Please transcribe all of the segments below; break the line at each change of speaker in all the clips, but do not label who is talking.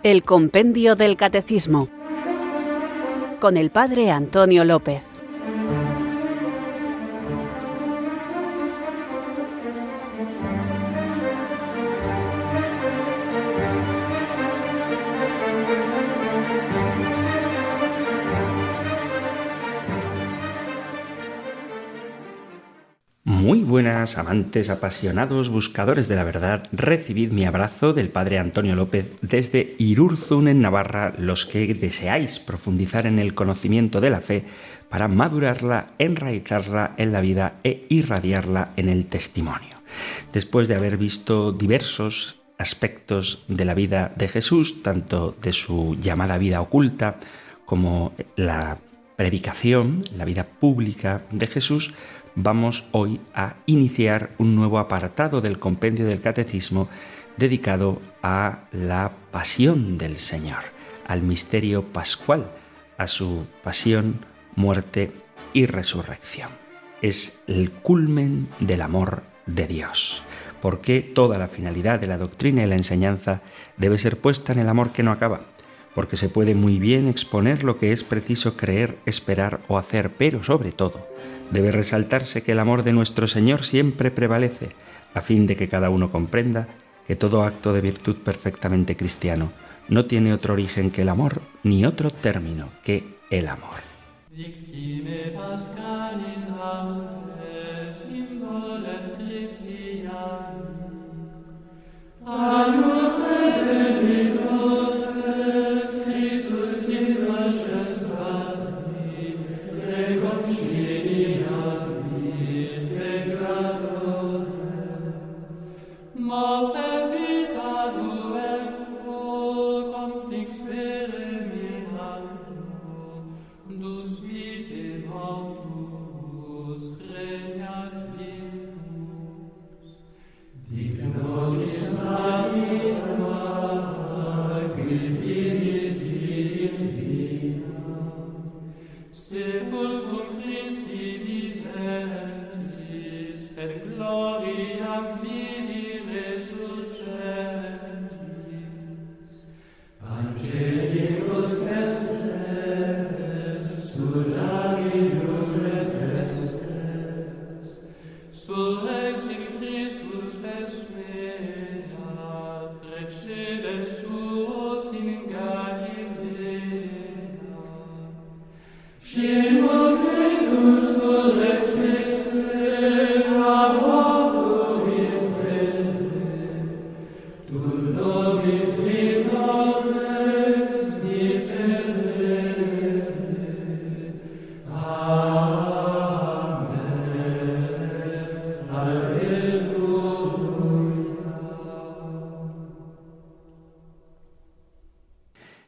El Compendio del Catecismo, con el Padre Antonio López.
Muy buenas, amantes, apasionados, buscadores de la verdad. Recibid mi abrazo del Padre Antonio López desde Irurzun, en Navarra, los que deseáis profundizar en el conocimiento de la fe para madurarla, enraizarla en la vida e irradiarla en el testimonio. Después de haber visto diversos aspectos de la vida de Jesús, tanto de su llamada vida oculta como la predicación, la vida pública de Jesús, vamos hoy a iniciar un nuevo apartado del Compendio del Catecismo dedicado a la pasión del Señor, al misterio pascual, a su pasión, muerte y resurrección. Es el culmen del amor de Dios, porque toda la finalidad de la doctrina y la enseñanza debe ser puesta en el amor que no acaba, porque se puede muy bien exponer lo que es preciso creer, esperar o hacer, pero sobre todo debe resaltarse que el amor de nuestro Señor siempre prevalece, a fin de que cada uno comprenda que todo acto de virtud perfectamente cristiano no tiene otro origen que el amor, ni otro término que el amor.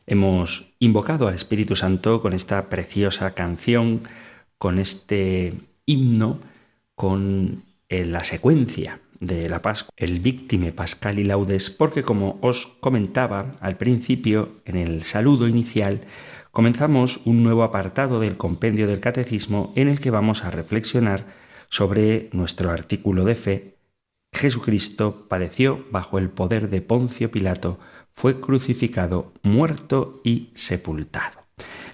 Hemos invocado al Espíritu Santo con esta preciosa canción, con este himno, con la secuencia de la Pascua, el Victime Pascali Laudes, porque como os comentaba al principio, en el saludo inicial, comenzamos un nuevo apartado del Compendio del Catecismo en el que vamos a reflexionar sobre nuestro artículo de fe. Jesucristo padeció bajo el poder de Poncio Pilato, fue crucificado, muerto y sepultado.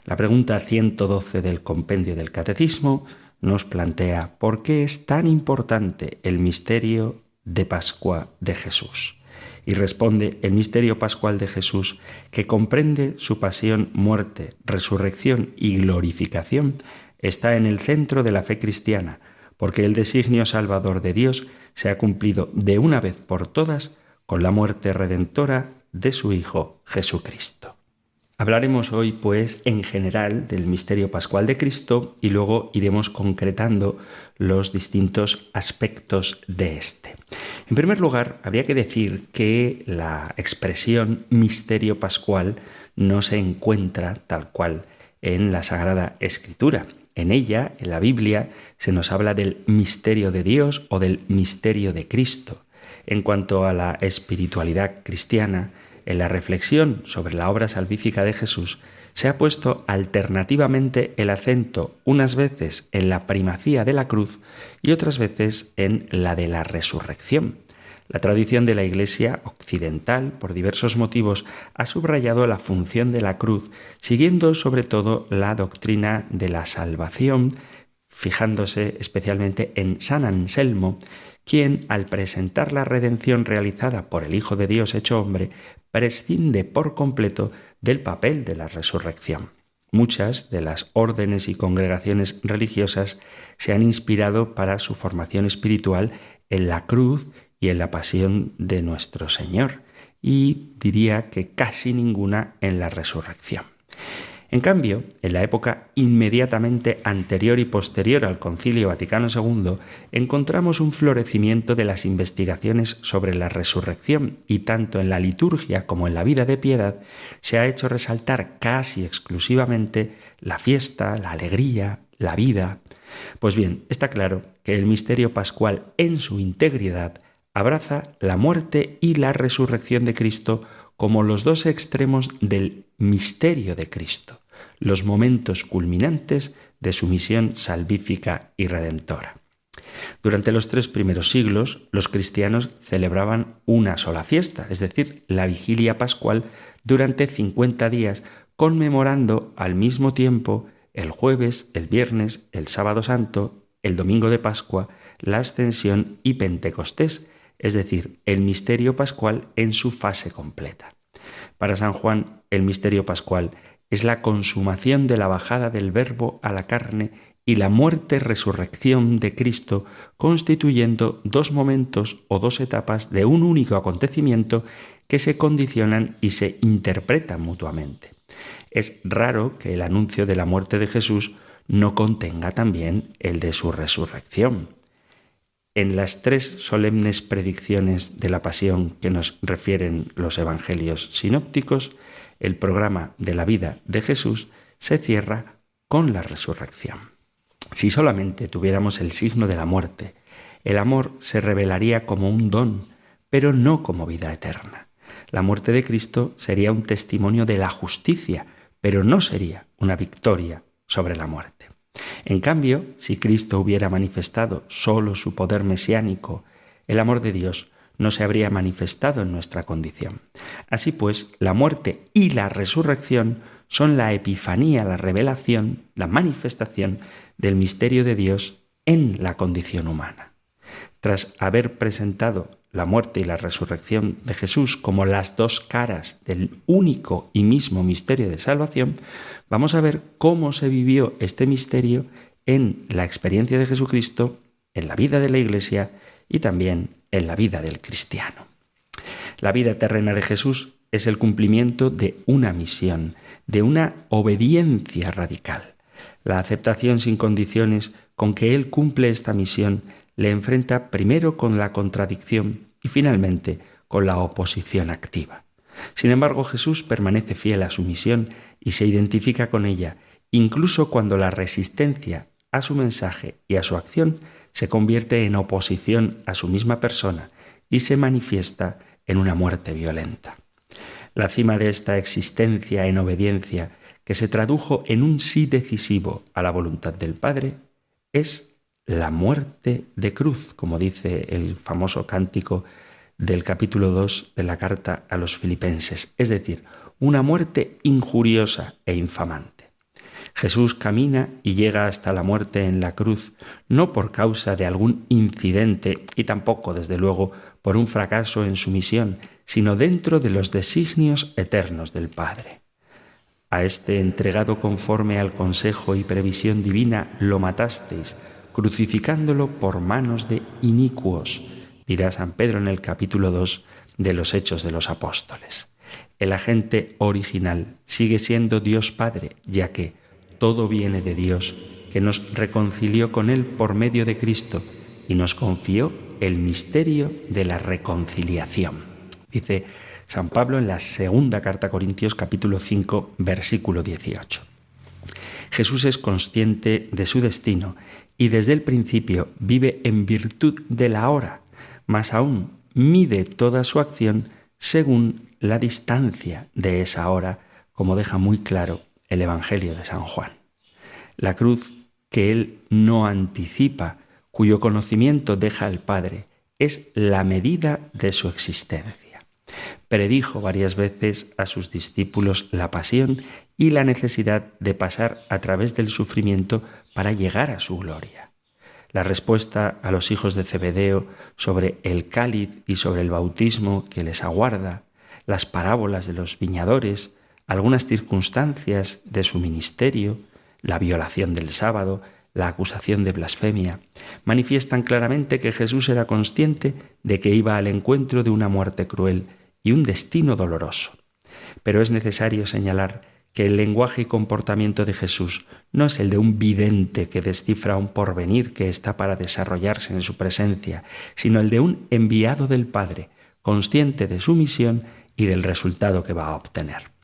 La pregunta 112 del Compendio del Catecismo nos plantea ¿por qué es tan importante el misterio de Pascua de Jesús? Y responde: el misterio pascual de Jesús, que comprende su pasión, muerte, resurrección y glorificación, está en el centro de la fe cristiana, porque el designio salvador de Dios se ha cumplido de una vez por todas con la muerte redentora de su Hijo Jesucristo. Hablaremos hoy, pues, en general del misterio pascual de Cristo y luego iremos concretando los distintos aspectos de este. En primer lugar, habría que decir que la expresión misterio pascual no se encuentra tal cual en la Sagrada Escritura. En ella, en la Biblia, se nos habla del misterio de Dios o del misterio de Cristo. En cuanto a la espiritualidad cristiana, en la reflexión sobre la obra salvífica de Jesús se ha puesto alternativamente el acento unas veces en la primacía de la cruz y otras veces en la de la resurrección. La tradición de la Iglesia occidental, por diversos motivos, ha subrayado la función de la cruz, siguiendo sobre todo la doctrina de la salvación, fijándose especialmente en San Anselmo, quien, al presentar la redención realizada por el Hijo de Dios hecho hombre, prescinde por completo del papel de la resurrección. Muchas de las órdenes y congregaciones religiosas se han inspirado para su formación espiritual en la cruz y en la pasión de nuestro Señor, y diría que casi ninguna en la resurrección. En cambio, en la época inmediatamente anterior y posterior al Concilio Vaticano II, encontramos un florecimiento de las investigaciones sobre la resurrección, y tanto en la liturgia como en la vida de piedad se ha hecho resaltar casi exclusivamente la fiesta, la alegría, la vida. Pues bien, está claro que el misterio pascual en su integridad abraza la muerte y la resurrección de Cristo como los dos extremos del misterio de Cristo, los momentos culminantes de su misión salvífica y redentora. Durante los 3 primeros siglos, los cristianos celebraban una sola fiesta, es decir, la vigilia pascual, durante 50 días, conmemorando al mismo tiempo el jueves, el viernes, el sábado santo, el domingo de Pascua, la Ascensión y Pentecostés, es decir, el misterio pascual en su fase completa. Para San Juan, el misterio pascual es la consumación de la bajada del Verbo a la carne y la muerte-resurrección de Cristo, constituyendo 2 momentos o 2 etapas de un único acontecimiento que se condicionan y se interpretan mutuamente. Es raro que el anuncio de la muerte de Jesús no contenga también el de su resurrección. En las 3 solemnes predicciones de la pasión que nos refieren los evangelios sinópticos, el programa de la vida de Jesús se cierra con la resurrección. Si solamente tuviéramos el signo de la muerte, el amor se revelaría como un don, pero no como vida eterna. La muerte de Cristo sería un testimonio de la justicia, pero no sería una victoria sobre la muerte. En cambio, si Cristo hubiera manifestado solo su poder mesiánico, el amor de Dios no se habría manifestado en nuestra condición. Así pues, la muerte y la resurrección son la epifanía, la revelación, la manifestación del misterio de Dios en la condición humana. Tras haber presentado la muerte y la resurrección de Jesús como las 2 caras del único y mismo misterio de salvación, vamos a ver cómo se vivió este misterio en la experiencia de Jesucristo, en la vida de la Iglesia y también en la vida del cristiano. La vida terrena de Jesús es el cumplimiento de una misión, de una obediencia radical. La aceptación sin condiciones con que Él cumple esta misión le enfrenta primero con la contradicción y finalmente con la oposición activa. Sin embargo, Jesús permanece fiel a su misión y se identifica con ella, incluso cuando la resistencia a su mensaje y a su acción se convierte en oposición a su misma persona y se manifiesta en una muerte violenta. La cima de esta existencia en obediencia, que se tradujo en un sí decisivo a la voluntad del Padre, es la muerte de cruz, como dice el famoso cántico del capítulo 2 de la carta a los Filipenses, es decir, una muerte injuriosa e infamante. Jesús camina y llega hasta la muerte en la cruz, no por causa de algún incidente y tampoco, desde luego, por un fracaso en su misión, sino dentro de los designios eternos del Padre. A este entregado conforme al consejo y previsión divina lo matasteis, crucificándolo por manos de inicuos, dirá San Pedro en el capítulo 2 de los Hechos de los Apóstoles. El agente original sigue siendo Dios Padre, ya que todo viene de Dios, que nos reconcilió con Él por medio de Cristo y nos confió el misterio de la reconciliación. Dice San Pablo en la 2 carta a Corintios capítulo 5, versículo 18. Jesús es consciente de su destino y desde el principio vive en virtud de la hora, más aún mide toda su acción según la distancia de esa hora, como deja muy claro el Evangelio de San Juan. La cruz que él no anticipa, cuyo conocimiento deja al Padre, es la medida de su existencia. Predijo varias veces a sus discípulos la pasión y la necesidad de pasar a través del sufrimiento para llegar a su gloria. La respuesta a los hijos de Zebedeo sobre el cáliz y sobre el bautismo que les aguarda, las parábolas de los viñadores, algunas circunstancias de su ministerio, la violación del sábado, la acusación de blasfemia, manifiestan claramente que Jesús era consciente de que iba al encuentro de una muerte cruel y un destino doloroso. Pero es necesario señalar que el lenguaje y comportamiento de Jesús no es el de un vidente que descifra un porvenir que está para desarrollarse en su presencia, sino el de un enviado del Padre, consciente de su misión y del resultado que va a obtener.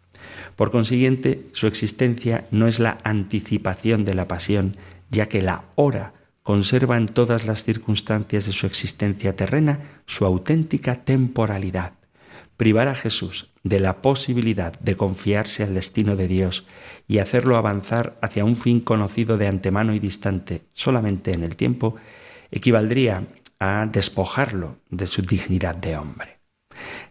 Por consiguiente, su existencia no es la anticipación de la pasión, ya que la hora conserva en todas las circunstancias de su existencia terrena su auténtica temporalidad. Privar a Jesús de la posibilidad de confiarse al destino de Dios y hacerlo avanzar hacia un fin conocido de antemano y distante solamente en el tiempo, equivaldría a despojarlo de su dignidad de hombre.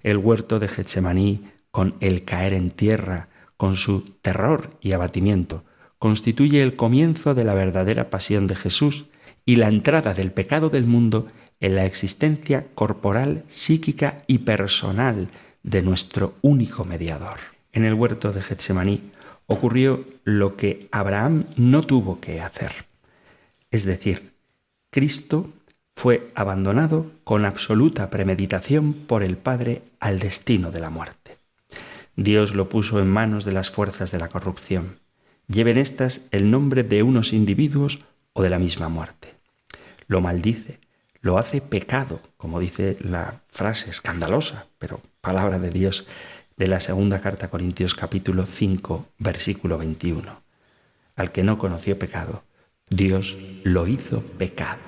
El huerto de Getsemaní, con el caer en tierra, con su terror y abatimiento, constituye el comienzo de la verdadera pasión de Jesús y la entrada del pecado del mundo en la existencia corporal, psíquica y personal de nuestro único mediador. En el huerto de Getsemaní ocurrió lo que Abraham no tuvo que hacer. Es decir, Cristo fue abandonado con absoluta premeditación por el Padre al destino de la muerte. Dios lo puso en manos de las fuerzas de la corrupción. Lleven éstas el nombre de unos individuos o de la misma muerte. Lo maldice, lo hace pecado, como dice la frase escandalosa, pero palabra de Dios, de la segunda carta a Corintios capítulo 5, versículo 21. Al que no conoció pecado, Dios lo hizo pecado.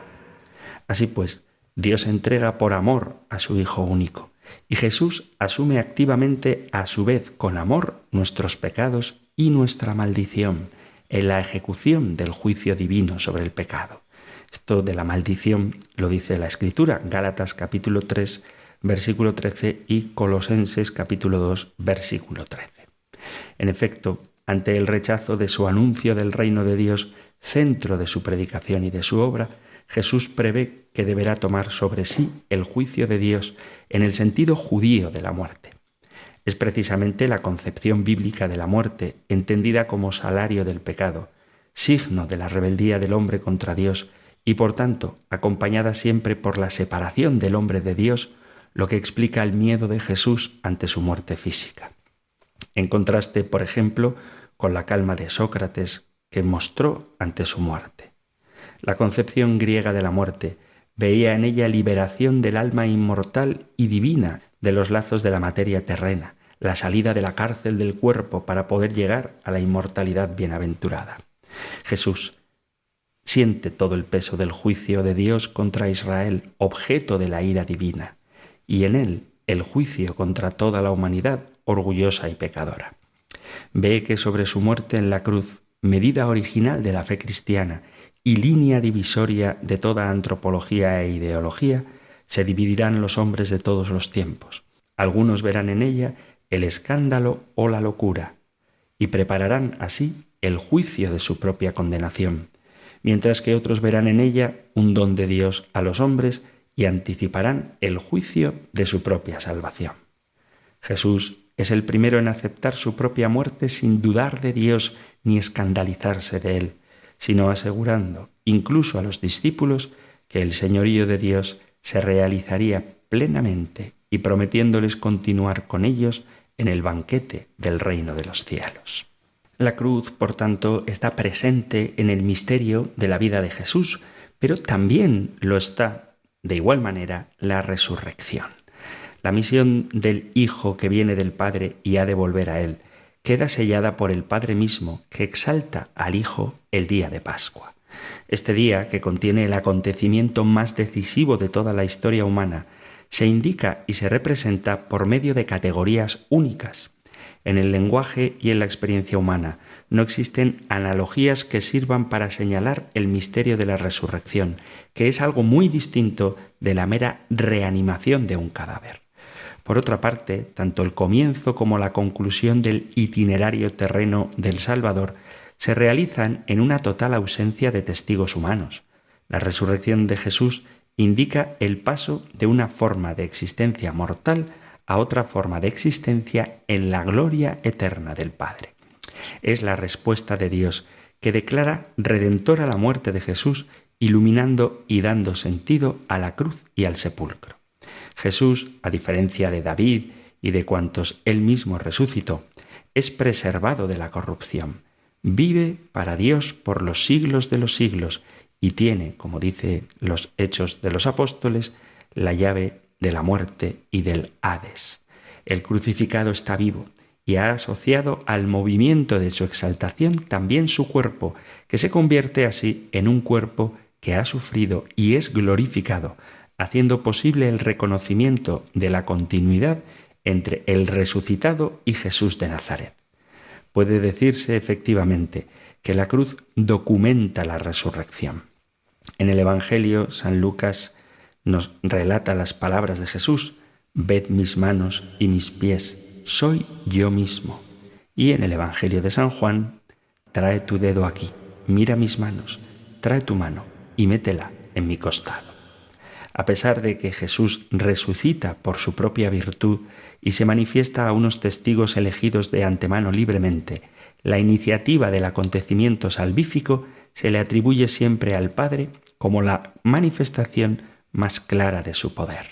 Así pues, Dios entrega por amor a su Hijo único, y Jesús asume activamente a su vez con amor nuestros pecados y nuestra maldición en la ejecución del juicio divino sobre el pecado. Esto de la maldición lo dice la Escritura, Gálatas capítulo 3, versículo 13 y Colosenses capítulo 2, versículo 13. En efecto, ante el rechazo de su anuncio del reino de Dios, centro de su predicación y de su obra, Jesús prevé que deberá tomar sobre sí el juicio de Dios en el sentido judío de la muerte. Es precisamente la concepción bíblica de la muerte, entendida como salario del pecado, signo de la rebeldía del hombre contra Dios y, por tanto, acompañada siempre por la separación del hombre de Dios, lo que explica el miedo de Jesús ante su muerte física. En contraste, por ejemplo, con la calma de Sócrates, que mostró ante su muerte. La concepción griega de la muerte veía en ella liberación del alma inmortal y divina de los lazos de la materia terrena, la salida de la cárcel del cuerpo para poder llegar a la inmortalidad bienaventurada. Jesús siente todo el peso del juicio de Dios contra Israel, objeto de la ira divina, y en él el juicio contra toda la humanidad orgullosa y pecadora. Ve que sobre su muerte en la cruz, medida original de la fe cristiana y línea divisoria de toda antropología e ideología, se dividirán los hombres de todos los tiempos. Algunos verán en ella el escándalo o la locura, y prepararán así el juicio de su propia condenación, mientras que otros verán en ella un don de Dios a los hombres y anticiparán el juicio de su propia salvación. Jesús es el primero en aceptar su propia muerte sin dudar de Dios ni escandalizarse de él, sino asegurando incluso a los discípulos que el señorío de Dios se realizaría plenamente y prometiéndoles continuar con ellos en el banquete del reino de los cielos. La cruz, por tanto, está presente en el misterio de la vida de Jesús, pero también lo está, de igual manera, la resurrección. La misión del Hijo que viene del Padre y ha de volver a Él queda sellada por el Padre mismo, que exalta al Hijo el día de Pascua. Este día, que contiene el acontecimiento más decisivo de toda la historia humana, se indica y se representa por medio de categorías únicas. En el lenguaje y en la experiencia humana no existen analogías que sirvan para señalar el misterio de la resurrección, que es algo muy distinto de la mera reanimación de un cadáver. Por otra parte, tanto el comienzo como la conclusión del itinerario terreno del Salvador se realizan en una total ausencia de testigos humanos. La resurrección de Jesús indica el paso de una forma de existencia mortal a otra forma de existencia en la gloria eterna del Padre. Es la respuesta de Dios que declara redentora la muerte de Jesús, iluminando y dando sentido a la cruz y al sepulcro. Jesús, a diferencia de David y de cuantos él mismo resucitó, es preservado de la corrupción. Vive para Dios por los siglos de los siglos y tiene, como dice los Hechos de los Apóstoles, la llave de la muerte y del Hades. El crucificado está vivo y ha asociado al movimiento de su exaltación también su cuerpo, que se convierte así en un cuerpo que ha sufrido y es glorificado, haciendo posible el reconocimiento de la continuidad entre el resucitado y Jesús de Nazaret. Puede decirse efectivamente que la cruz documenta la resurrección. En el Evangelio, San Lucas nos relata las palabras de Jesús: «Ved mis manos y mis pies, soy yo mismo». Y en el Evangelio de San Juan: «Trae tu dedo aquí, mira mis manos, trae tu mano y métela en mi costado». A pesar de que Jesús resucita por su propia virtud y se manifiesta a unos testigos elegidos de antemano libremente, la iniciativa del acontecimiento salvífico se le atribuye siempre al Padre como la manifestación más clara de su poder.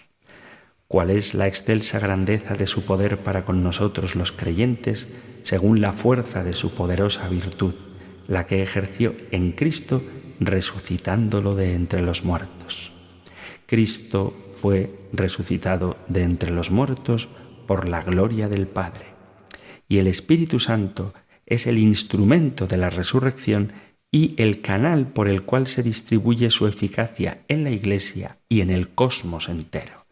¿Cuál es la excelsa grandeza de su poder para con nosotros los creyentes, según la fuerza de su poderosa virtud, la que ejerció en Cristo resucitándolo de entre los muertos? Cristo fue resucitado de entre los muertos por la gloria del Padre, y el Espíritu Santo es el instrumento de la resurrección y el canal por el cual se distribuye su eficacia en la Iglesia y en el cosmos entero.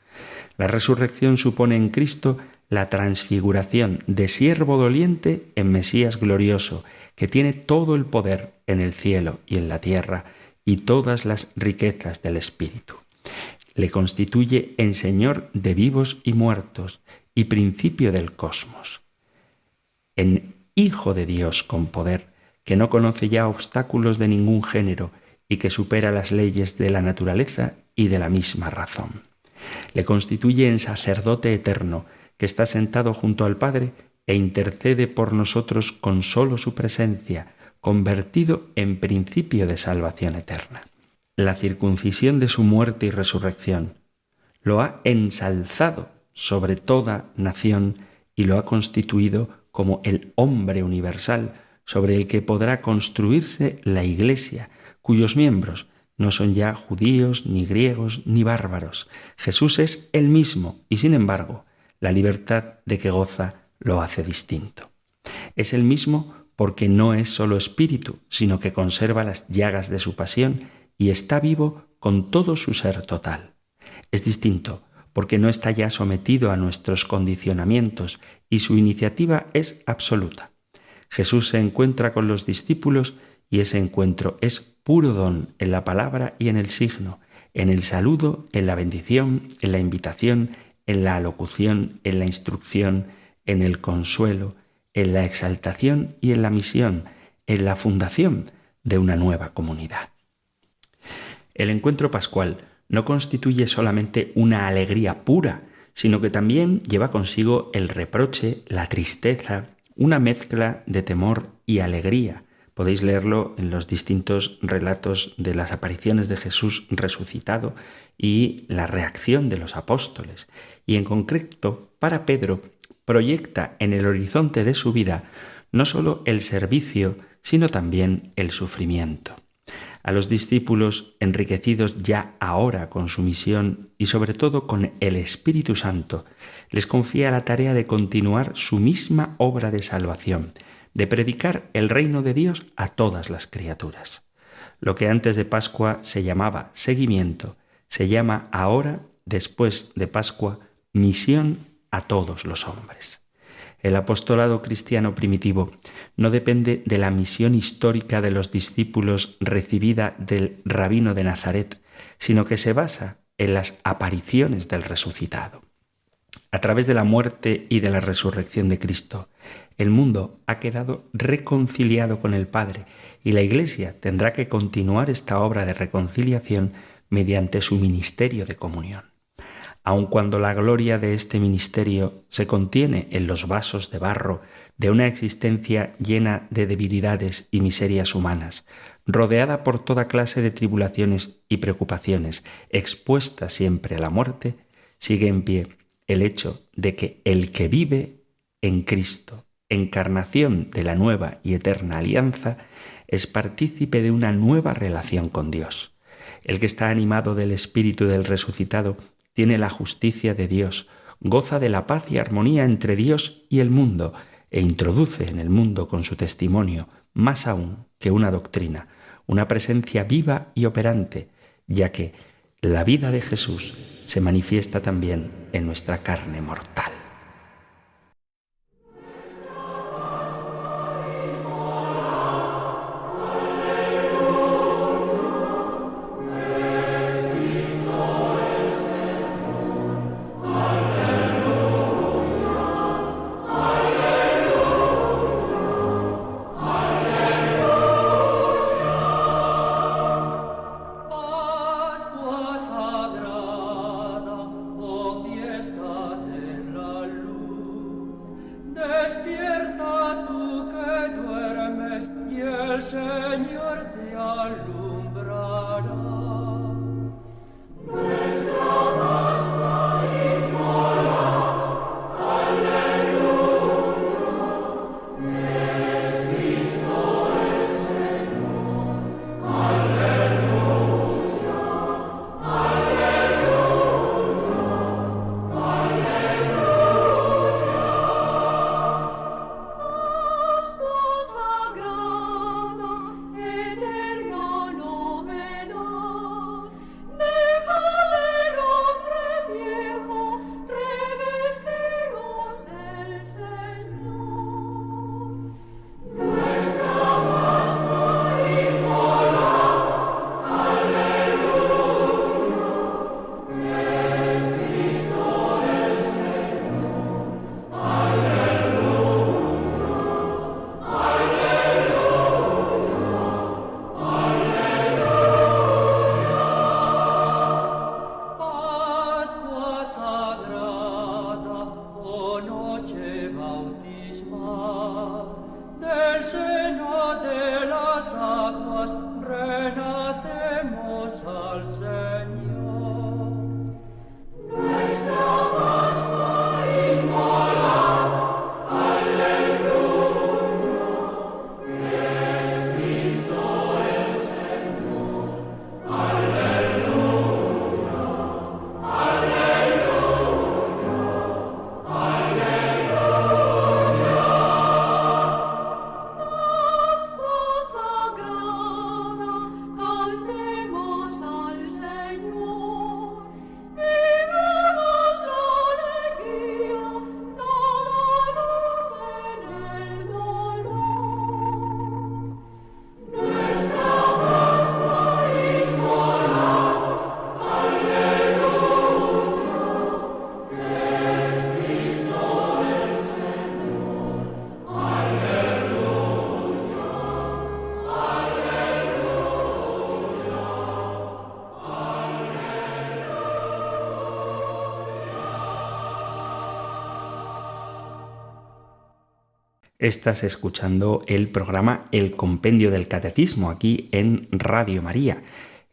La resurrección supone en Cristo la transfiguración de siervo doliente en Mesías glorioso, que tiene todo el poder en el cielo y en la tierra y todas las riquezas del Espíritu. Le constituye en Señor de vivos y muertos y principio del cosmos, en Hijo de Dios con poder, que no conoce ya obstáculos de ningún género y que supera las leyes de la naturaleza y de la misma razón. Le constituye en sacerdote eterno, que está sentado junto al Padre e intercede por nosotros con solo su presencia, convertido en principio de salvación eterna. La circuncisión de su muerte y resurrección lo ha ensalzado sobre toda nación y lo ha constituido como el hombre universal sobre el que podrá construirse la Iglesia, cuyos miembros no son ya judíos, ni griegos, ni bárbaros. Jesús es el mismo y, sin embargo, la libertad de que goza lo hace distinto. Es el mismo porque no es solo espíritu, sino que conserva las llagas de su pasión y está vivo con todo su ser total. Es distinto porque no está ya sometido a nuestros condicionamientos y su iniciativa es absoluta. Jesús se encuentra con los discípulos y ese encuentro es puro don en la palabra y en el signo, en el saludo, en la bendición, en la invitación, en la alocución, en la instrucción, en el consuelo, en la exaltación y en la misión, en la fundación de una nueva comunidad. El encuentro pascual no constituye solamente una alegría pura, sino que también lleva consigo el reproche, la tristeza, una mezcla de temor y alegría. Podéis leerlo en los distintos relatos de las apariciones de Jesús resucitado y la reacción de los apóstoles. Y en concreto, para Pedro, proyecta en el horizonte de su vida no solo el servicio, sino también el sufrimiento. A los discípulos, enriquecidos ya ahora con su misión y sobre todo con el Espíritu Santo, les confía la tarea de continuar su misma obra de salvación, de predicar el reino de Dios a todas las criaturas. Lo que antes de Pascua se llamaba seguimiento, se llama ahora, después de Pascua, misión a todos los hombres. El apostolado cristiano primitivo no depende de la misión histórica de los discípulos recibida del rabino de Nazaret, sino que se basa en las apariciones del resucitado. A través de la muerte y de la resurrección de Cristo, el mundo ha quedado reconciliado con el Padre y la Iglesia tendrá que continuar esta obra de reconciliación mediante su ministerio de comunión. Aun cuando la gloria de este ministerio se contiene en los vasos de barro de una existencia llena de debilidades y miserias humanas, rodeada por toda clase de tribulaciones y preocupaciones, expuesta siempre a la muerte, sigue en pie el hecho de que el que vive en Cristo, encarnación de la nueva y eterna alianza, es partícipe de una nueva relación con Dios. El que está animado del Espíritu del resucitado tiene la justicia de Dios, goza de la paz y armonía entre Dios y el mundo e introduce en el mundo con su testimonio, más aún que una doctrina, una presencia viva y operante, ya que la vida de Jesús se manifiesta también en nuestra carne mortal. Estás escuchando el programa El Compendio del Catecismo aquí en Radio María,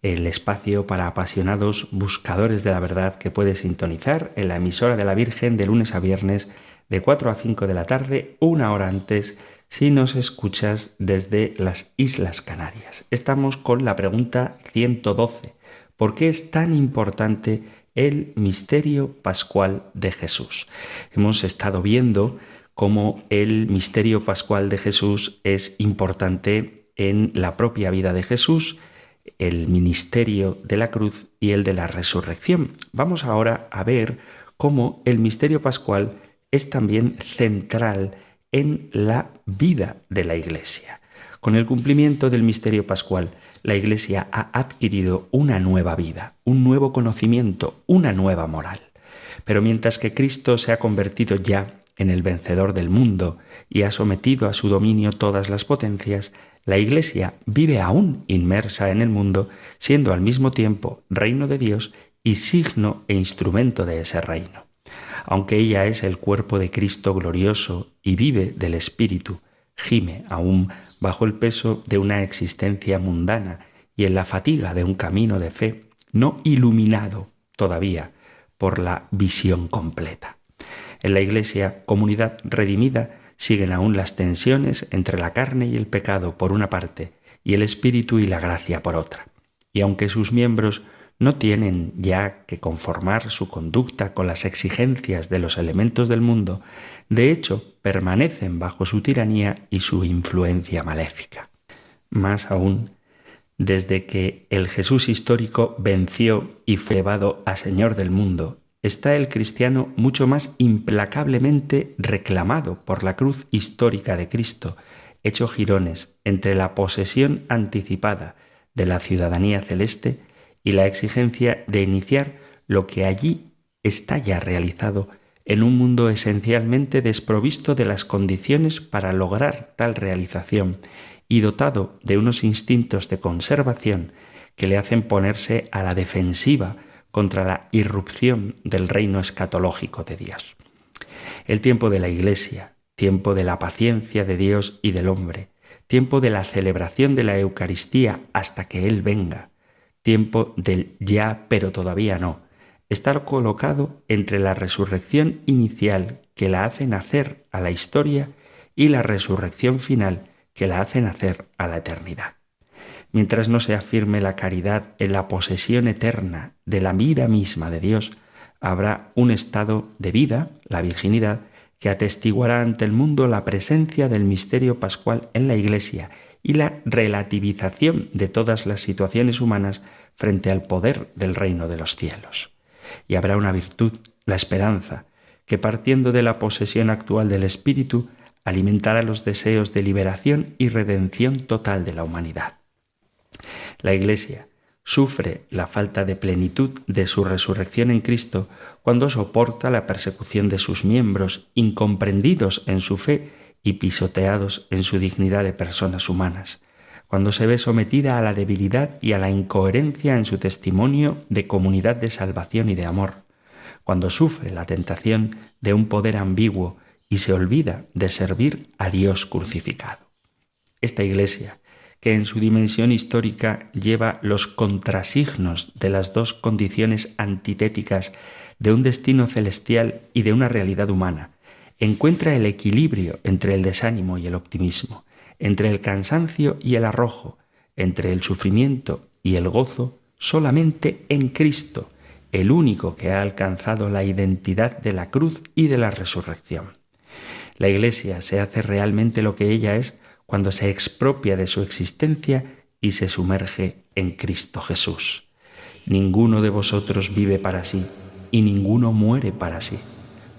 el espacio para apasionados buscadores de la verdad que puedes sintonizar en la emisora de la Virgen de lunes a viernes de 4 a 5 de la tarde, una hora antes, si nos escuchas desde las Islas Canarias. Estamos con la pregunta 112. ¿Por qué es tan importante el misterio pascual de Jesús? Hemos estado viendo cómo el misterio pascual de Jesús es importante en la propia vida de Jesús, el ministerio de la cruz y el de la resurrección. Vamos ahora a ver cómo el misterio pascual es también central en la vida de la Iglesia. Con el cumplimiento del misterio pascual, la Iglesia ha adquirido una nueva vida, un nuevo conocimiento, una nueva moral. Pero mientras que Cristo se ha convertido ya en el vencedor del mundo y ha sometido a su dominio todas las potencias, la Iglesia vive aún inmersa en el mundo, siendo al mismo tiempo reino de Dios y signo e instrumento de ese reino. Aunque ella es el cuerpo de Cristo glorioso y vive del Espíritu, gime aún bajo el peso de una existencia mundana y en la fatiga de un camino de fe no iluminado todavía por la visión completa. En la Iglesia, comunidad redimida, siguen aún las tensiones entre la carne y el pecado por una parte y el Espíritu y la gracia por otra. Y aunque sus miembros no tienen ya que conformar su conducta con las exigencias de los elementos del mundo, de hecho permanecen bajo su tiranía y su influencia maléfica. Más aún, desde que el Jesús histórico venció y fue llevado a Señor del mundo, está el cristiano mucho más implacablemente reclamado por la cruz histórica de Cristo, hecho jirones entre la posesión anticipada de la ciudadanía celeste y la exigencia de iniciar lo que allí está ya realizado en un mundo esencialmente desprovisto de las condiciones para lograr tal realización y dotado de unos instintos de conservación que le hacen ponerse a la defensiva contra la irrupción del reino escatológico de Dios. El tiempo de la Iglesia, tiempo de la paciencia de Dios y del hombre, tiempo de la celebración de la Eucaristía hasta que Él venga, tiempo del ya pero todavía no, está colocado entre la resurrección inicial que la hace nacer a la historia y la resurrección final que la hace nacer a la eternidad. Mientras no se afirme la caridad en la posesión eterna de la vida misma de Dios, habrá un estado de vida, la virginidad, que atestiguará ante el mundo la presencia del misterio pascual en la Iglesia y la relativización de todas las situaciones humanas frente al poder del reino de los cielos. Y habrá una virtud, la esperanza, que partiendo de la posesión actual del Espíritu, alimentará los deseos de liberación y redención total de la humanidad. La Iglesia sufre la falta de plenitud de su resurrección en Cristo cuando soporta la persecución de sus miembros, incomprendidos en su fe y pisoteados en su dignidad de personas humanas, cuando se ve sometida a la debilidad y a la incoherencia en su testimonio de comunidad de salvación y de amor, cuando sufre la tentación de un poder ambiguo y se olvida de servir a Dios crucificado. Esta Iglesia, que en su dimensión histórica lleva los contrasignos de las dos condiciones antitéticas de un destino celestial y de una realidad humana, encuentra el equilibrio entre el desánimo y el optimismo, entre el cansancio y el arrojo, entre el sufrimiento y el gozo, solamente en Cristo, el único que ha alcanzado la identidad de la cruz y de la resurrección. La Iglesia se hace realmente lo que ella es cuando se expropia de su existencia y se sumerge en Cristo Jesús. Ninguno de vosotros vive para sí y ninguno muere para sí,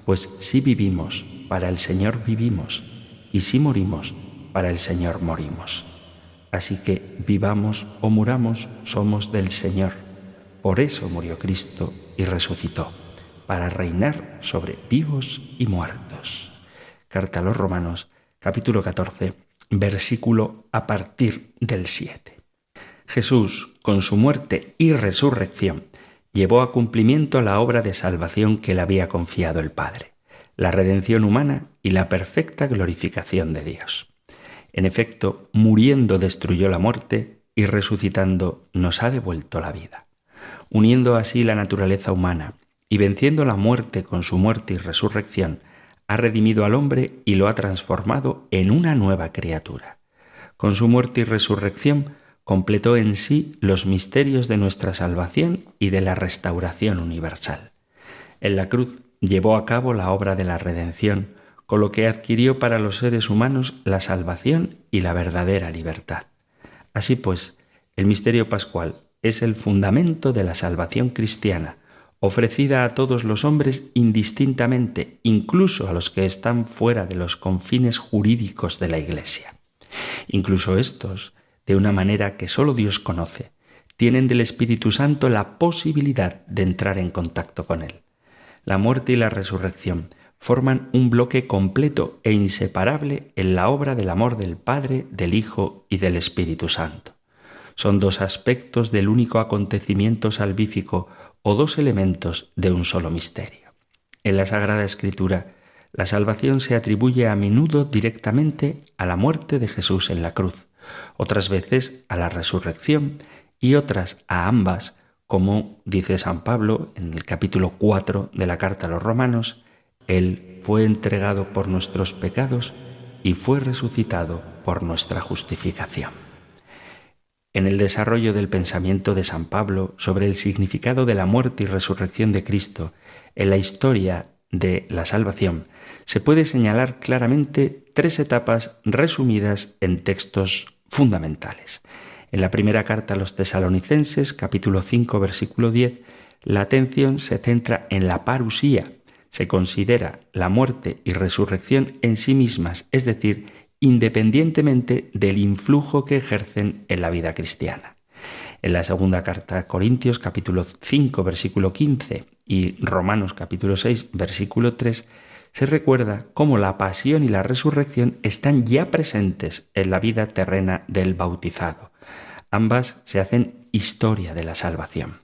pues si vivimos, para el Señor vivimos, y si morimos, para el Señor morimos. Así que vivamos o muramos, somos del Señor. Por eso murió Cristo y resucitó, para reinar sobre vivos y muertos. Carta a los Romanos, capítulo 14, versículo a partir del 7. Jesús, con su muerte y resurrección, llevó a cumplimiento la obra de salvación que le había confiado el Padre, la redención humana y la perfecta glorificación de Dios. En efecto, muriendo destruyó la muerte y resucitando nos ha devuelto la vida, uniendo así la naturaleza humana y venciendo la muerte con su muerte y resurrección, ha redimido al hombre y lo ha transformado en una nueva criatura. Con su muerte y resurrección completó en sí los misterios de nuestra salvación y de la restauración universal. En la cruz llevó a cabo la obra de la redención, con lo que adquirió para los seres humanos la salvación y la verdadera libertad. Así pues, el misterio pascual es el fundamento de la salvación cristiana, ofrecida a todos los hombres indistintamente, incluso a los que están fuera de los confines jurídicos de la Iglesia. Incluso estos, de una manera que solo Dios conoce, tienen del Espíritu Santo la posibilidad de entrar en contacto con Él. La muerte y la resurrección forman un bloque completo e inseparable en la obra del amor del Padre, del Hijo y del Espíritu Santo. Son dos aspectos del único acontecimiento salvífico o dos elementos de un solo misterio. En la Sagrada Escritura, la salvación se atribuye a menudo directamente a la muerte de Jesús en la cruz, otras veces a la resurrección y otras a ambas, como dice San Pablo en el capítulo 4 de la Carta a los Romanos: Él fue entregado por nuestros pecados y fue resucitado por nuestra justificación. En el desarrollo del pensamiento de San Pablo sobre el significado de la muerte y resurrección de Cristo en la historia de la salvación, se puede señalar claramente tres etapas resumidas en textos fundamentales. En la primera carta a los Tesalonicenses, capítulo 5, versículo 10, la atención se centra en la parusía. Se considera la muerte y resurrección en sí mismas, es decir, independientemente del influjo que ejercen en la vida cristiana. En la segunda carta a Corintios, capítulo 5, versículo 15 y Romanos, capítulo 6, versículo 3, se recuerda cómo la pasión y la resurrección están ya presentes en la vida terrena del bautizado. Ambas se hacen historia de la salvación.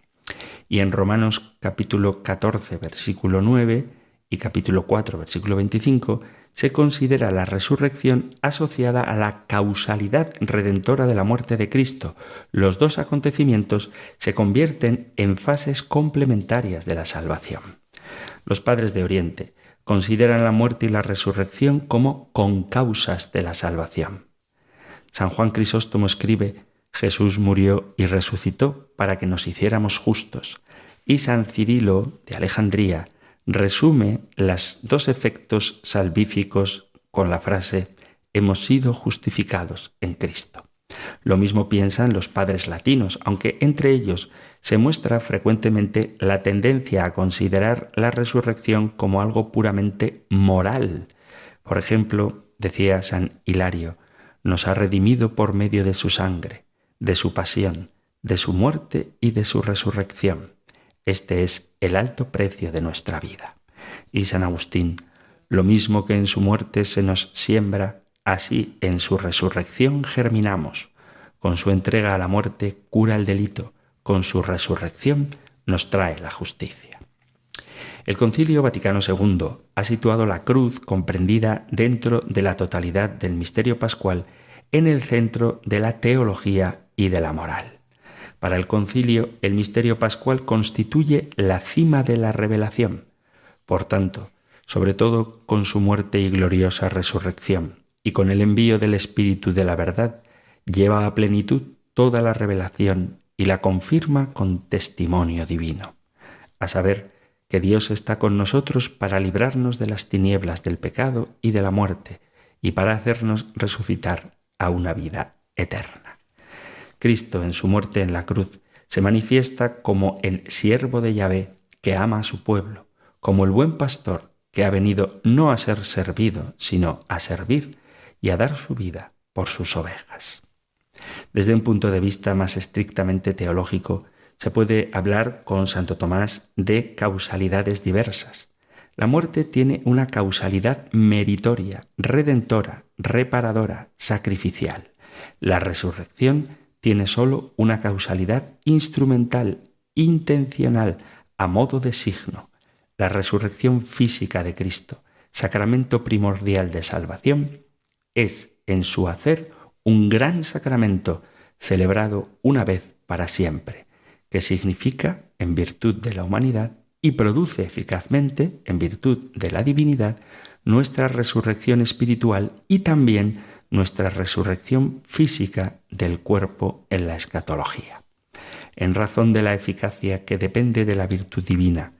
Y en Romanos, capítulo 14, versículo 9 y capítulo 4, versículo 25, se considera la resurrección asociada a la causalidad redentora de la muerte de Cristo. Los dos acontecimientos se convierten en fases complementarias de la salvación. Los padres de Oriente consideran la muerte y la resurrección como concausas de la salvación. San Juan Crisóstomo escribe: Jesús murió y resucitó para que nos hiciéramos justos. Y San Cirilo de Alejandría resume los dos efectos salvíficos con la frase: hemos sido justificados en Cristo. Lo mismo piensan los padres latinos, aunque entre ellos se muestra frecuentemente la tendencia a considerar la resurrección como algo puramente moral. Por ejemplo, decía San Hilario: nos ha redimido por medio de su sangre, de su pasión, de su muerte y de su resurrección. Este es el alto precio de nuestra vida. Y San Agustín: lo mismo que en su muerte se nos siembra, así en su resurrección germinamos. Con su entrega a la muerte cura el delito, con su resurrección nos trae la justicia. El Concilio Vaticano II ha situado la cruz comprendida dentro de la totalidad del misterio pascual en el centro de la teología y de la moral. Para el concilio, el misterio pascual constituye la cima de la revelación. Por tanto, sobre todo con su muerte y gloriosa resurrección, y con el envío del Espíritu de la verdad, lleva a plenitud toda la revelación y la confirma con testimonio divino. A saber, que Dios está con nosotros para librarnos de las tinieblas del pecado y de la muerte, y para hacernos resucitar a una vida eterna. Cristo, en su muerte en la cruz, se manifiesta como el siervo de Yahvé que ama a su pueblo, como el buen pastor que ha venido no a ser servido, sino a servir y a dar su vida por sus ovejas. Desde un punto de vista más estrictamente teológico, se puede hablar con Santo Tomás de causalidades diversas. La muerte tiene una causalidad meritoria, redentora, reparadora, sacrificial. La resurrección tiene sólo una causalidad instrumental, intencional, a modo de signo. La resurrección física de Cristo, sacramento primordial de salvación, es en su hacer un gran sacramento celebrado una vez para siempre, que significa, en virtud de la humanidad, y produce eficazmente, en virtud de la divinidad, nuestra resurrección espiritual y también nuestra resurrección física del cuerpo en la escatología. En razón de la eficacia que depende de la virtud divina,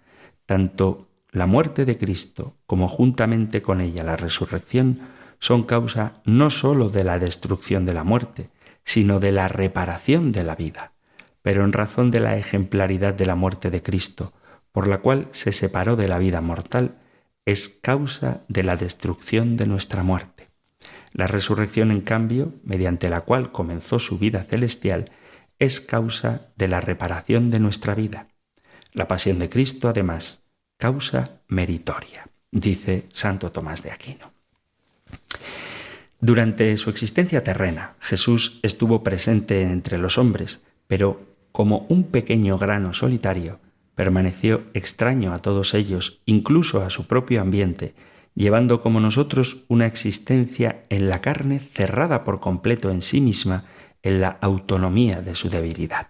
tanto la muerte de Cristo como juntamente con ella la resurrección son causa no sólo de la destrucción de la muerte, sino de la reparación de la vida. Pero en razón de la ejemplaridad de la muerte de Cristo, por la cual se separó de la vida mortal, es causa de la destrucción de nuestra muerte. La resurrección, en cambio, mediante la cual comenzó su vida celestial, es causa de la reparación de nuestra vida. La pasión de Cristo, además, causa meritoria, dice Santo Tomás de Aquino. Durante su existencia terrena, Jesús estuvo presente entre los hombres, pero como un pequeño grano solitario, permaneció extraño a todos ellos, incluso a su propio ambiente, llevando como nosotros una existencia en la carne cerrada por completo en sí misma, en la autonomía de su debilidad.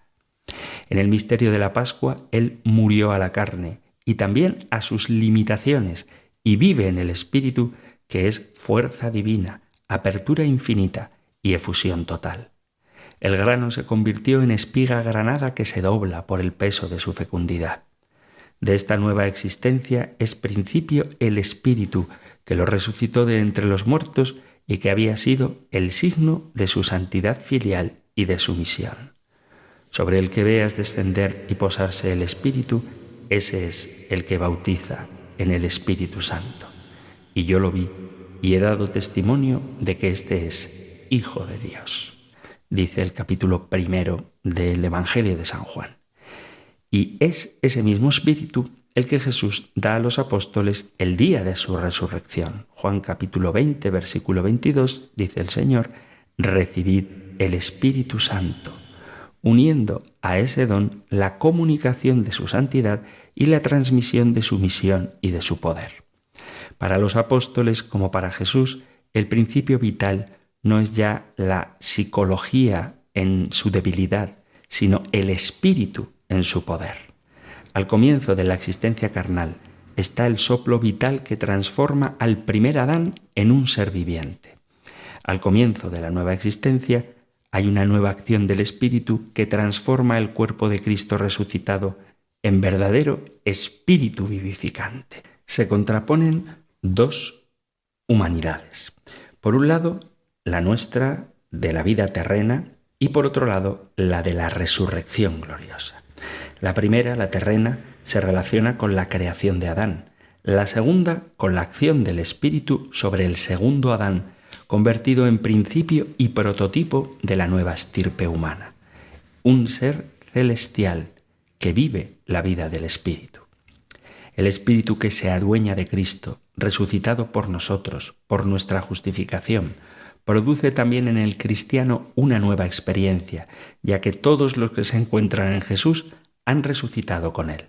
En el misterio de la Pascua, Él murió a la carne y también a sus limitaciones, y vive en el Espíritu, que es fuerza divina, apertura infinita y efusión total. El grano se convirtió en espiga granada que se dobla por el peso de su fecundidad. De esta nueva existencia es principio el Espíritu, que lo resucitó de entre los muertos y que había sido el signo de su santidad filial y de su misión. Sobre el que veas descender y posarse el Espíritu, ese es el que bautiza en el Espíritu Santo. Y yo lo vi y he dado testimonio de que éste es Hijo de Dios, dice el capítulo 1 del Evangelio de San Juan. Y es ese mismo Espíritu el que Jesús da a los apóstoles el día de su resurrección. Juan capítulo 20, versículo 22, dice el Señor: recibid el Espíritu Santo, uniendo a ese don la comunicación de su santidad y la transmisión de su misión y de su poder. Para los apóstoles, como para Jesús, el principio vital no es ya la psicología en su debilidad, sino el espíritu en su poder. Al comienzo de la existencia carnal está el soplo vital que transforma al primer Adán en un ser viviente. Al comienzo de la nueva existencia hay una nueva acción del espíritu que transforma el cuerpo de Cristo resucitado en verdadero espíritu vivificante. Se contraponen dos humanidades. Por un lado, la nuestra de la vida terrena, y por otro lado, la de la resurrección gloriosa. La primera, la terrena, se relaciona con la creación de Adán. La segunda, con la acción del Espíritu sobre el segundo Adán, convertido en principio y prototipo de la nueva estirpe humana. Un ser celestial que vive la vida del Espíritu. El Espíritu que se adueña de Cristo, resucitado por nosotros, por nuestra justificación, produce también en el cristiano una nueva experiencia, ya que todos los que se encuentran en Jesús han resucitado con Él.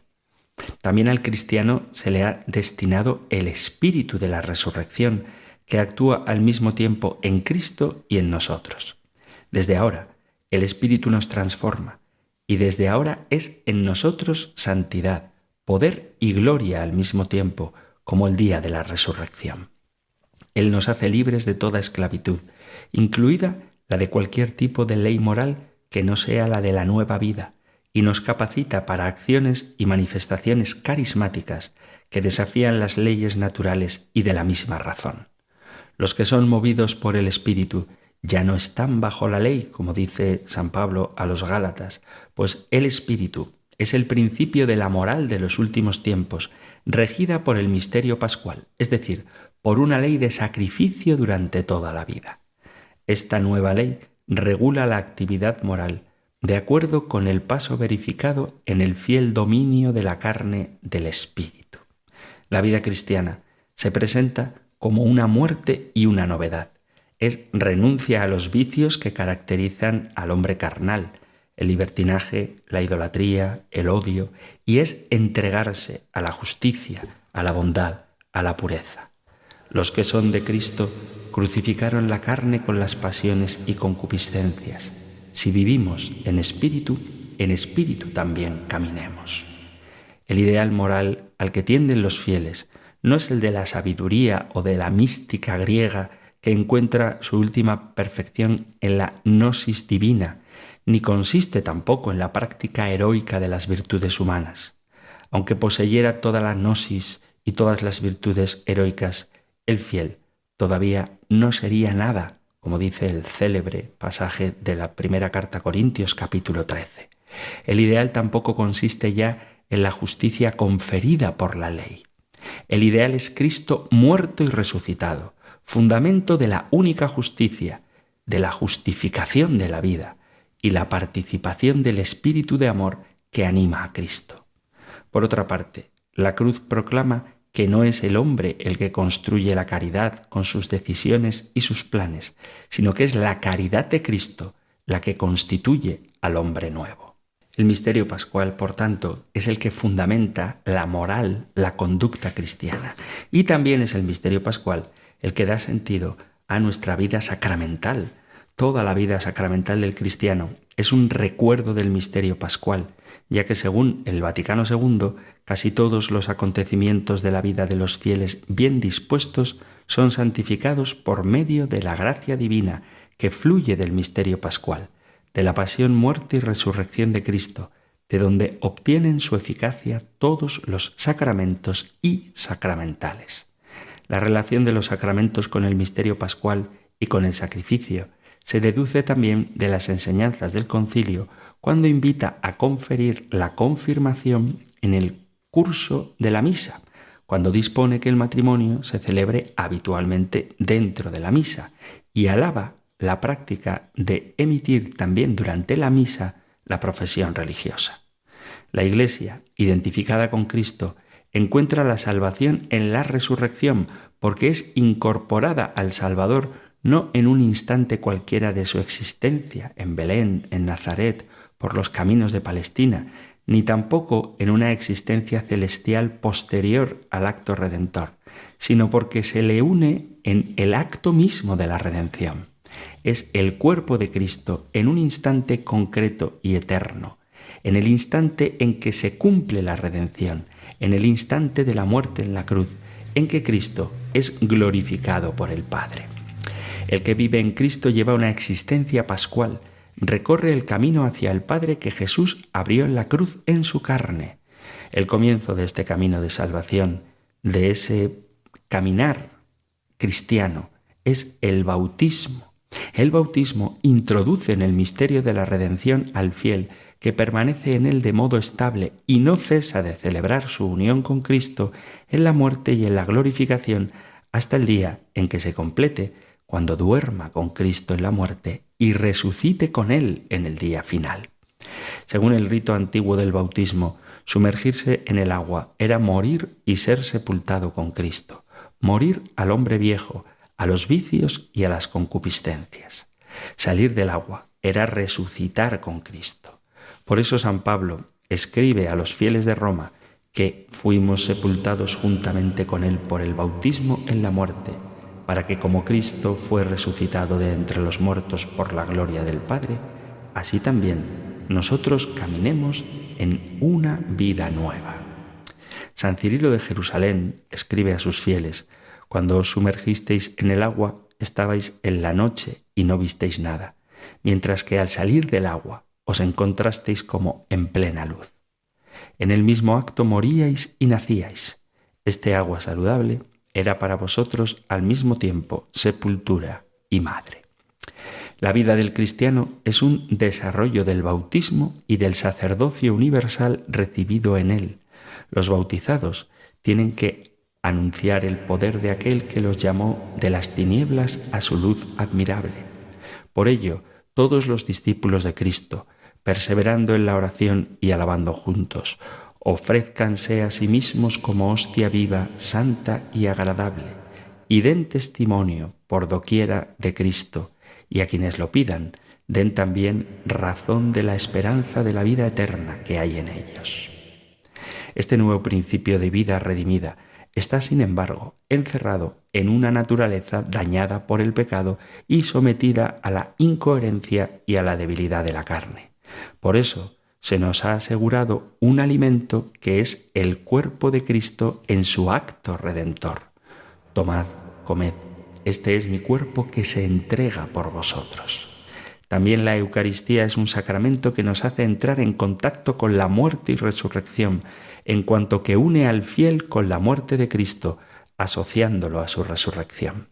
También al cristiano se le ha destinado el espíritu de la resurrección, que actúa al mismo tiempo en Cristo y en nosotros. Desde ahora, el Espíritu nos transforma, y desde ahora es en nosotros santidad, poder y gloria al mismo tiempo, como el día de la resurrección. Él nos hace libres de toda esclavitud, incluida la de cualquier tipo de ley moral que no sea la de la nueva vida, y nos capacita para acciones y manifestaciones carismáticas que desafían las leyes naturales y de la misma razón. Los que son movidos por el Espíritu ya no están bajo la ley, como dice San Pablo a los Gálatas, pues el Espíritu es el principio de la moral de los últimos tiempos, regida por el misterio pascual, es decir, por una ley de sacrificio durante toda la vida. Esta nueva ley regula la actividad moral, de acuerdo con el paso verificado en el fiel dominio de la carne del Espíritu. La vida cristiana se presenta como una muerte y una novedad. Es renuncia a los vicios que caracterizan al hombre carnal, el libertinaje, la idolatría, el odio, y es entregarse a la justicia, a la bondad, a la pureza. Los que son de Cristo crucificaron la carne con las pasiones y concupiscencias. Si vivimos en espíritu también caminemos. El ideal moral al que tienden los fieles no es el de la sabiduría o de la mística griega que encuentra su última perfección en la gnosis divina, ni consiste tampoco en la práctica heroica de las virtudes humanas. Aunque poseyera toda la gnosis y todas las virtudes heroicas, el fiel todavía no sería nada, como dice el célebre pasaje de la primera carta a Corintios, capítulo 13. El ideal tampoco consiste ya en la justicia conferida por la ley. El ideal es Cristo muerto y resucitado, fundamento de la única justicia, de la justificación de la vida y la participación del espíritu de amor que anima a Cristo. Por otra parte, la cruz proclama que no es el hombre el que construye la caridad con sus decisiones y sus planes, sino que es la caridad de Cristo la que constituye al hombre nuevo. El misterio pascual, por tanto, es el que fundamenta la moral, la conducta cristiana. Y también es el misterio pascual el que da sentido a nuestra vida sacramental. Toda la vida sacramental del cristiano es un recuerdo del misterio pascual, ya que según el Vaticano II, casi todos los acontecimientos de la vida de los fieles bien dispuestos son santificados por medio de la gracia divina que fluye del misterio pascual, de la pasión, muerte y resurrección de Cristo, de donde obtienen su eficacia todos los sacramentos y sacramentales. La relación de los sacramentos con el misterio pascual y con el sacrificio se deduce también de las enseñanzas del concilio cuando invita a conferir la confirmación en el curso de la misa, cuando dispone que el matrimonio se celebre habitualmente dentro de la misa y alaba la práctica de emitir también durante la misa la profesión religiosa. La Iglesia, identificada con Cristo, encuentra la salvación en la resurrección porque es incorporada al Salvador no en un instante cualquiera de su existencia, en Belén, en Nazaret, por los caminos de Palestina, ni tampoco en una existencia celestial posterior al acto redentor, sino porque se le une en el acto mismo de la redención. Es el cuerpo de Cristo en un instante concreto y eterno, en el instante en que se cumple la redención, en el instante de la muerte en la cruz, en que Cristo es glorificado por el Padre. El que vive en Cristo lleva una existencia pascual, recorre el camino hacia el Padre que Jesús abrió en la cruz en su carne. El comienzo de este camino de salvación, de ese caminar cristiano, es el bautismo. El bautismo introduce en el misterio de la redención al fiel que permanece en él de modo estable y no cesa de celebrar su unión con Cristo en la muerte y en la glorificación hasta el día en que se complete, cuando duerma con Cristo en la muerte y resucite con él en el día final. Según el rito antiguo del bautismo, sumergirse en el agua era morir y ser sepultado con Cristo, morir al hombre viejo, a los vicios y a las concupiscencias. Salir del agua era resucitar con Cristo. Por eso San Pablo escribe a los fieles de Roma que fuimos sepultados juntamente con él por el bautismo en la muerte, para que como Cristo fue resucitado de entre los muertos por la gloria del Padre, así también nosotros caminemos en una vida nueva. San Cirilo de Jerusalén escribe a sus fieles: cuando os sumergisteis en el agua, estabais en la noche y no visteis nada, mientras que al salir del agua os encontrasteis como en plena luz. En el mismo acto moríais y nacíais. Este agua saludable era para vosotros al mismo tiempo sepultura y madre. La vida del cristiano es un desarrollo del bautismo y del sacerdocio universal recibido en él. Los bautizados tienen que anunciar el poder de aquel que los llamó de las tinieblas a su luz admirable. Por ello, todos los discípulos de Cristo, perseverando en la oración y alabando juntos, ofrézcanse a sí mismos como hostia viva, santa y agradable, y den testimonio por doquiera de Cristo, y a quienes lo pidan, den también razón de la esperanza de la vida eterna que hay en ellos. Este nuevo principio de vida redimida está, sin embargo, encerrado en una naturaleza dañada por el pecado y sometida a la incoherencia y a la debilidad de la carne. Por eso, se nos ha asegurado un alimento que es el cuerpo de Cristo en su acto redentor. Tomad, comed, este es mi cuerpo que se entrega por vosotros. También la Eucaristía es un sacramento que nos hace entrar en contacto con la muerte y resurrección, en cuanto que une al fiel con la muerte de Cristo, asociándolo a su resurrección.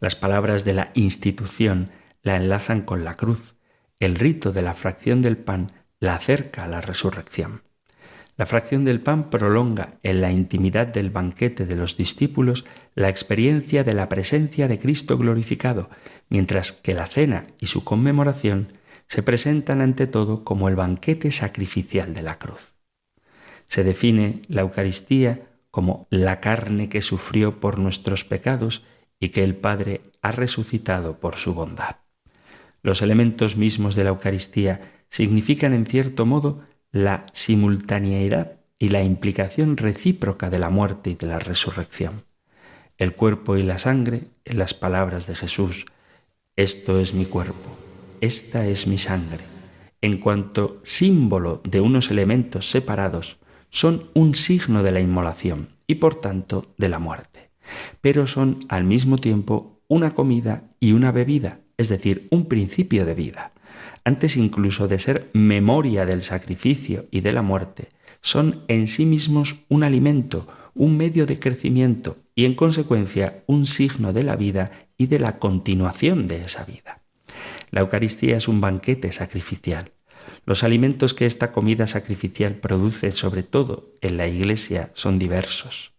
Las palabras de la institución la enlazan con la cruz. El rito de la fracción del pan la acerca a la resurrección. La fracción del pan prolonga en la intimidad del banquete de los discípulos la experiencia de la presencia de Cristo glorificado, mientras que la cena y su conmemoración se presentan ante todo como el banquete sacrificial de la cruz. Se define la Eucaristía como la carne que sufrió por nuestros pecados y que el Padre ha resucitado por su bondad. Los elementos mismos de la Eucaristía significan en cierto modo la simultaneidad y la implicación recíproca de la muerte y de la resurrección. El cuerpo y la sangre, en las palabras de Jesús, esto es mi cuerpo, esta es mi sangre, en cuanto símbolo de unos elementos separados, son un signo de la inmolación y por tanto de la muerte, pero son al mismo tiempo una comida y una bebida, es decir, un principio de vida. Antes incluso de ser memoria del sacrificio y de la muerte, son en sí mismos un alimento, un medio de crecimiento y en consecuencia un signo de la vida y de la continuación de esa vida. La Eucaristía es un banquete sacrificial. Los alimentos que esta comida sacrificial produce, sobre todo en la Iglesia, son diversos.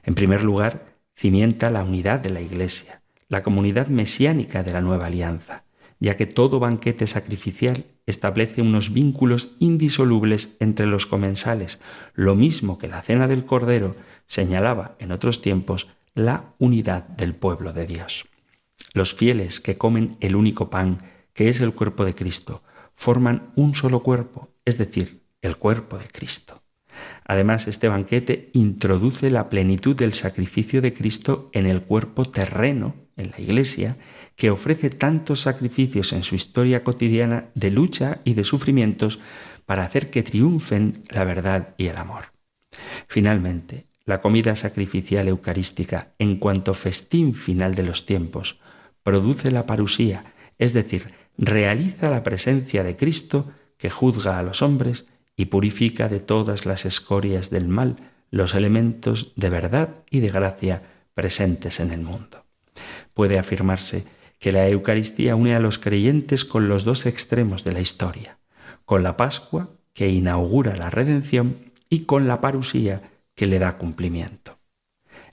En primer lugar, cimienta la unidad de la Iglesia, la comunidad mesiánica de la nueva alianza, ya que todo banquete sacrificial establece unos vínculos indisolubles entre los comensales, lo mismo que la cena del Cordero señalaba en otros tiempos la unidad del pueblo de Dios. Los fieles que comen el único pan, que es el cuerpo de Cristo, forman un solo cuerpo, es decir, el cuerpo de Cristo. Además, este banquete introduce la plenitud del sacrificio de Cristo en el cuerpo terreno, en la Iglesia, que ofrece tantos sacrificios en su historia cotidiana de lucha y de sufrimientos para hacer que triunfen la verdad y el amor. Finalmente, la comida sacrificial eucarística, en cuanto festín final de los tiempos, produce la parusía, es decir, realiza la presencia de Cristo que juzga a los hombres y purifica de todas las escorias del mal los elementos de verdad y de gracia presentes en el mundo. Puede afirmarse que la Eucaristía une a los creyentes con los dos extremos de la historia, con la Pascua, que inaugura la redención, y con la parusía, que le da cumplimiento.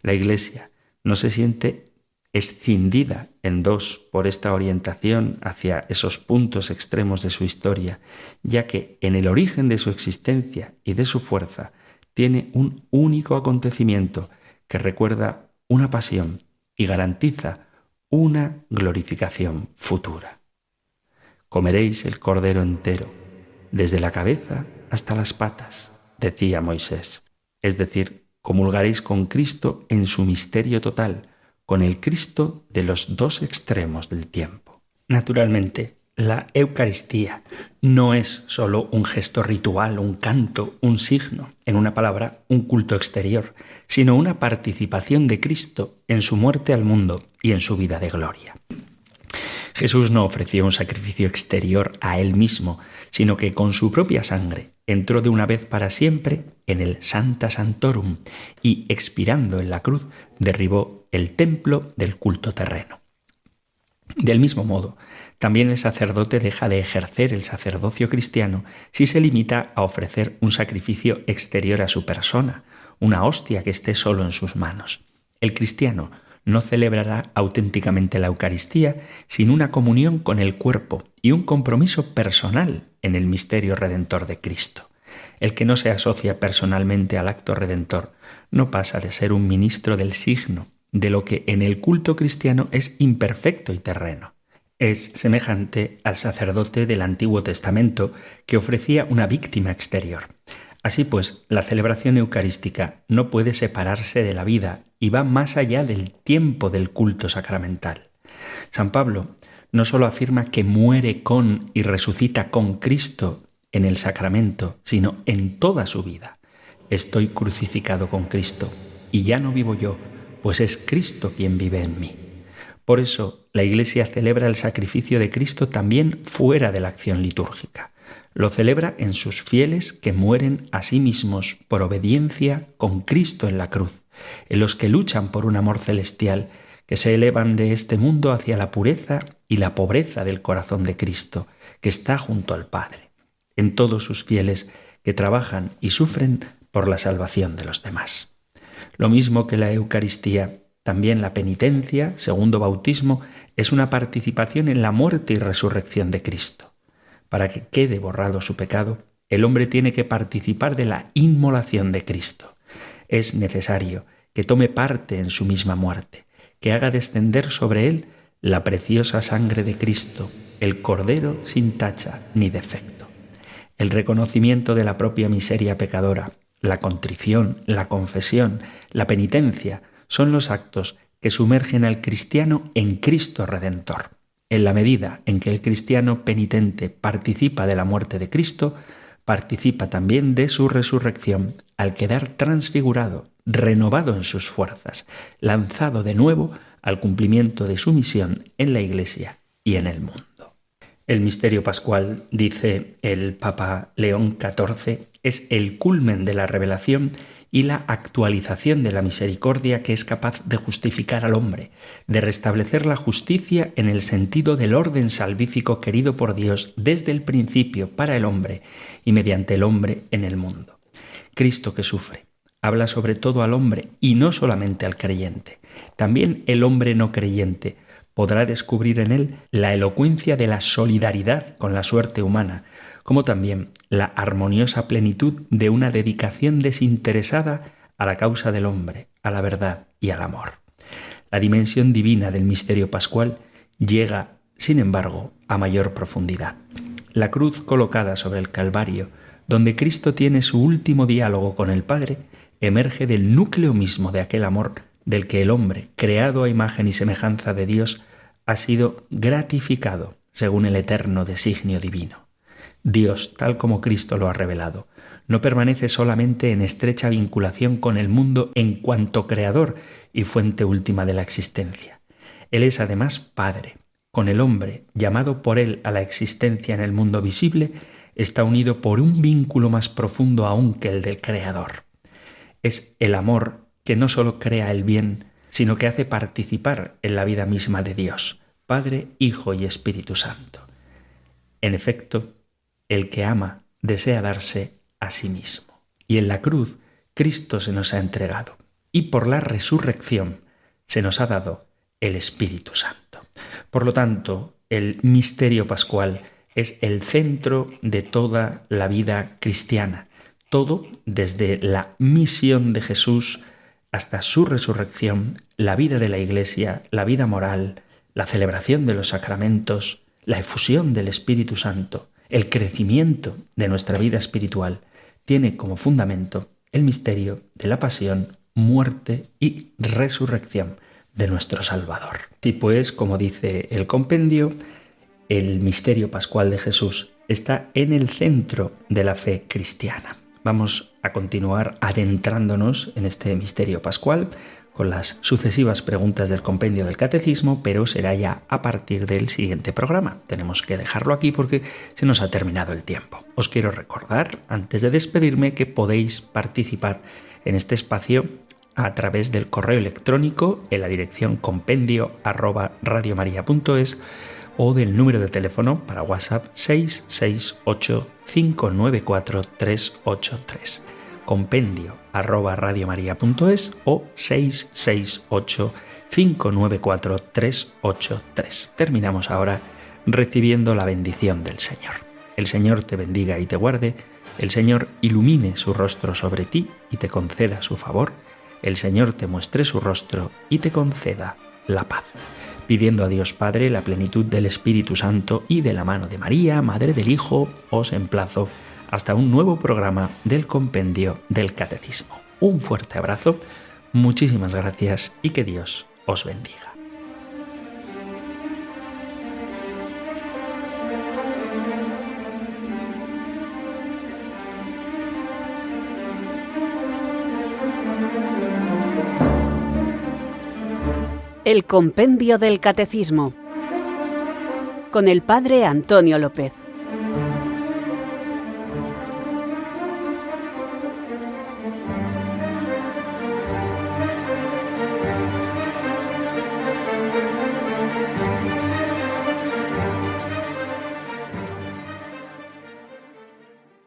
La Iglesia no se siente escindida en dos por esta orientación hacia esos puntos extremos de su historia, ya que en el origen de su existencia y de su fuerza tiene un único acontecimiento que recuerda una pasión y garantiza una glorificación futura. Comeréis el cordero entero, desde la cabeza hasta las patas, decía Moisés. Es decir, comulgaréis con Cristo en su misterio total, con el Cristo de los dos extremos del tiempo. Naturalmente, la Eucaristía no es solo un gesto ritual, un canto, un signo, en una palabra, un culto exterior, sino una participación de Cristo en su muerte al mundo y en su vida de gloria. Jesús no ofreció un sacrificio exterior a Él mismo, sino que con su propia sangre entró de una vez para siempre en el Sancta Sanctorum y, expirando en la cruz, derribó el templo del culto terreno. Del mismo modo, también el sacerdote deja de ejercer el sacerdocio cristiano si se limita a ofrecer un sacrificio exterior a su persona, una hostia que esté solo en sus manos. El cristiano no celebrará auténticamente la Eucaristía sin una comunión con el cuerpo y un compromiso personal en el misterio redentor de Cristo. El que no se asocia personalmente al acto redentor no pasa de ser un ministro del signo, de lo que en el culto cristiano es imperfecto y terreno. Es semejante al sacerdote del Antiguo Testamento que ofrecía una víctima exterior. Así pues, la celebración eucarística no puede separarse de la vida y va más allá del tiempo del culto sacramental. San Pablo no solo afirma que muere con y resucita con Cristo en el sacramento, sino en toda su vida. Estoy crucificado con Cristo y ya no vivo yo, pues es Cristo quien vive en mí. Por eso, la Iglesia celebra el sacrificio de Cristo también fuera de la acción litúrgica. Lo celebra en sus fieles que mueren a sí mismos por obediencia con Cristo en la cruz, en los que luchan por un amor celestial, que se elevan de este mundo hacia la pureza y la pobreza del corazón de Cristo, que está junto al Padre. En todos sus fieles que trabajan y sufren por la salvación de los demás. Lo mismo que la Eucaristía, también la penitencia, segundo bautismo, es una participación en la muerte y resurrección de Cristo. Para que quede borrado su pecado, el hombre tiene que participar de la inmolación de Cristo. Es necesario que tome parte en su misma muerte, que haga descender sobre él la preciosa sangre de Cristo, el Cordero sin tacha ni defecto. El reconocimiento de la propia miseria pecadora, la contrición, la confesión, la penitencia, son los actos que sumergen al cristiano en Cristo Redentor. En la medida en que el cristiano penitente participa de la muerte de Cristo, participa también de su resurrección al quedar transfigurado, renovado en sus fuerzas, lanzado de nuevo al cumplimiento de su misión en la Iglesia y en el mundo. El misterio pascual, dice el Papa León XIV, es el culmen de la revelación y la actualización de la misericordia que es capaz de justificar al hombre, de restablecer la justicia en el sentido del orden salvífico querido por Dios desde el principio para el hombre y mediante el hombre en el mundo. Cristo que sufre habla sobre todo al hombre y no solamente al creyente. También el hombre no creyente podrá descubrir en él la elocuencia de la solidaridad con la suerte humana, como también la armoniosa plenitud de una dedicación desinteresada a la causa del hombre, a la verdad y al amor. La dimensión divina del misterio pascual llega, sin embargo, a mayor profundidad. La cruz colocada sobre el Calvario, donde Cristo tiene su último diálogo con el Padre, emerge del núcleo mismo de aquel amor del que el hombre, creado a imagen y semejanza de Dios, ha sido gratificado según el eterno designio divino. Dios, tal como Cristo lo ha revelado, no permanece solamente en estrecha vinculación con el mundo en cuanto creador y fuente última de la existencia. Él es además Padre. Con el hombre, llamado por él a la existencia en el mundo visible, está unido por un vínculo más profundo aún que el del Creador. Es el amor que no solo crea el bien, sino que hace participar en la vida misma de Dios, Padre, Hijo y Espíritu Santo. En efecto, el que ama desea darse a sí mismo. Y en la cruz, Cristo se nos ha entregado. Y por la resurrección se nos ha dado el Espíritu Santo. Por lo tanto, el misterio pascual es el centro de toda la vida cristiana. Todo desde la misión de Jesús hasta su resurrección, la vida de la Iglesia, la vida moral, la celebración de los sacramentos, la efusión del Espíritu Santo, el crecimiento de nuestra vida espiritual, tiene como fundamento el misterio de la pasión, muerte y resurrección de nuestro Salvador. Y pues, como dice el compendio, el misterio pascual de Jesús está en el centro de la fe cristiana. Vamos a continuar adentrándonos en este misterio pascual con las sucesivas preguntas del compendio del Catecismo, pero será ya a partir del siguiente programa. Tenemos que dejarlo aquí porque se nos ha terminado el tiempo. Os quiero recordar, antes de despedirme, que podéis participar en este espacio a través del correo electrónico en la dirección compendio@radiomaria.es o del número de teléfono para WhatsApp 668-594-383. compendio@radiomaria.es o 668-594-383. Terminamos ahora recibiendo la bendición del Señor. El Señor te bendiga y te guarde, el Señor ilumine su rostro sobre ti y te conceda su favor, el Señor te muestre su rostro y te conceda la paz. Pidiendo a Dios Padre la plenitud del Espíritu Santo y de la mano de María, Madre del Hijo, os emplazo hasta un nuevo programa del Compendio del Catecismo. Un fuerte abrazo, muchísimas gracias y que Dios os bendiga.
El Compendio del Catecismo con el Padre Antonio López.